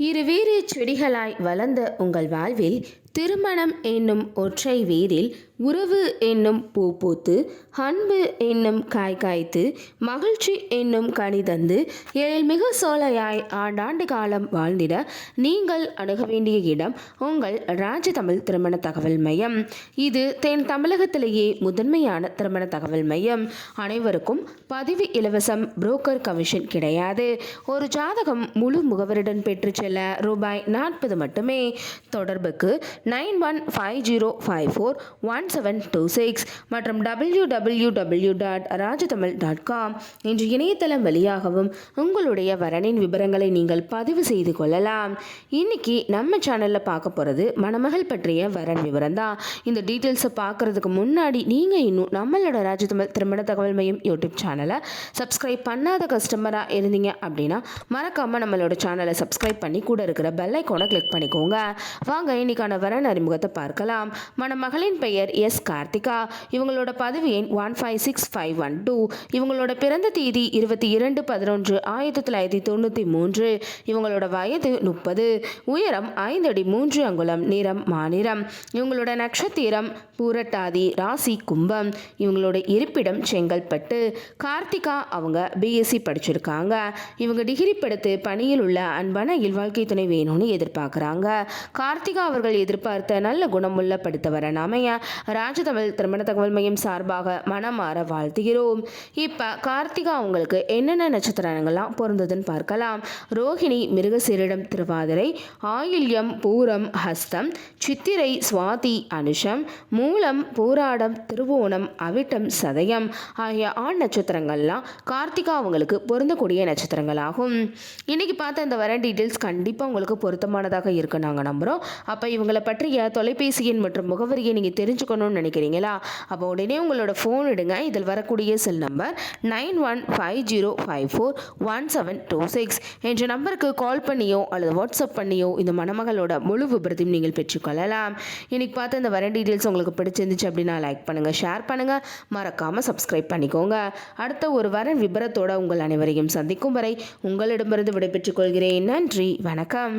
இருவேறு செடிகளாய் வளர்ந்த உங்கள் வாழ்வில் திருமணம் என்னும் ஒற்றை வேரில் உறவு என்னும் பூ பூத்து அன்பு என்னும் காய் காய்த்து மகிழ்ச்சி என்னும் கனி தந்து எழில்மிகு சோலையாய் ஆண்டாண்டு காலம் வாழ்ந்திட நீங்கள் அணுக வேண்டிய இடம் உங்கள் ராஜ தமிழ் திருமண தகவல் மையம். இது தென் தமிழகத்திலேயே முதன்மையான திருமண தகவல் மையம். அனைவருக்கும் பதிவு இலவசம், புரோக்கர் கமிஷன் கிடையாது. ஒரு ஜாதகம் முழு முகவருடன் பெற்று செல்ல ரூபாய் 40 மட்டுமே. தொடர்புக்கு 9150541726 மற்றும் www.rajathamil.com என்ற இணையதளம் வழியாகவும் உங்களுடைய வரனின் விவரங்களை நீங்கள் பதிவு செய்து கொள்ளலாம். இன்னைக்கு நம்ம சேனலில் பார்க்க போகிறது மணமகள் பற்றிய வரன் விவரம் தான். இந்த டீட்டெயில்ஸை பார்க்குறதுக்கு முன்னாடி நீங்கள் இன்னும் நம்மளோட ராஜதமிழ் திருமண தகவல் மையம் யூடியூப் சேனலை சப்ஸ்கிரைப் பண்ணாத கஸ்டமராக இருந்தீங்க அப்படின்னா மறக்காமல் நம்மளோட சேனலை சப்ஸ்கிரைப் பண்ணி கூட இருக்கிற பெல் ஐக்கானை கிளிக் பண்ணிக்கோங்க. வாங்க இன்னைக்கான வரன் அறிமுகத்தை பார்க்கலாம். மணமகளின் பெயர் எஸ் கார்த்திகா. இவங்களோட பதவி எண் 156512. இவங்களோட பிறந்த தேதி 22/11/1993. இவங்களோட வயது 30. உயரம் 5 அடி 3 அங்குலம். நிறம் மாநிறம். இவங்களோட நட்சத்திரம் பூரட்டாதி. ராசி கும்பம். இவங்களோட இருப்பிடம் செங்கல்பட்டு. கார்த்திகா அவங்க பிஎஸ்சி படிச்சிருக்காங்க. இவங்க டிகிரி படித்து பணியில் உள்ள அன்பான இல்வாழ்க்கை துணை வேணும்னு எதிர்பார்க்குறாங்க. கார்த்திகா அவர்கள் எதிர்பார்த்த நல்ல குணமுள்ள படித்தவர அமைய ராஜதமிழ் திருமண தகவல் மையம் சார்பாக மனமாற வாழ்த்துகிறோம். இப்ப கார்த்திகா அவங்களுக்கு என்னென்ன நட்சத்திரங்கள்லாம் பொருந்ததுன்னு பார்க்கலாம். ரோஹிணி, மிருகசீரிடம், திருவாதிரை, ஆயில்யம், பூரம், ஹஸ்தம், சித்திரை, சுவாதி, அனுஷம், மூலம், பூராடம், திருவோணம், அவிட்டம், சதயம் ஆகிய ஆண் நட்சத்திரங்கள்லாம் கார்த்திகா அவங்களுக்கு பொருந்தக்கூடிய நட்சத்திரங்களாகும். இன்னைக்கு பார்த்த இந்த வர டீட்டெயில்ஸ் கண்டிப்பாக உங்களுக்கு பொருத்தமானதாக இருக்கு நாங்கள் நம்புகிறோம். அப்போ இவங்களை பற்றிய தொலைபேசி எண் மற்றும் முகவரியை நீங்கள் தெரிஞ்சுக்கணும்னு நினைக்கிறீங்களா? அப்போ உடனே உங்களோட ஃபோன் எடுங்க. இதில் வரக்கூடிய செல் நம்பர் 9150541726 என்ற நம்பருக்கு கால் பண்ணியோ அல்லது வாட்ஸ்அப் பண்ணியோ இந்த மணமகளோட முழு விபரத்தையும் நீங்கள் பெற்றுக்கொள்ளலாம். இன்னைக்கு பார்த்த இந்த வர டீட்டெயில்ஸ் உங்களுக்கு பிடிச்சிருந்துச்சு அப்படின்னா லைக் பண்ணுங்கள், ஷேர் பண்ணுங்கள், மறக்காமல் சப்ஸ்கிரைப் பண்ணிக்கோங்க. அடுத்த ஒரு வர விபரத்தோட உங்கள் அனைவரையும் சந்திக்கும் வரை உங்களிடமிருந்து விடைபெற்றுக் கொள்கிறேன். நன்றி, வணக்கம்.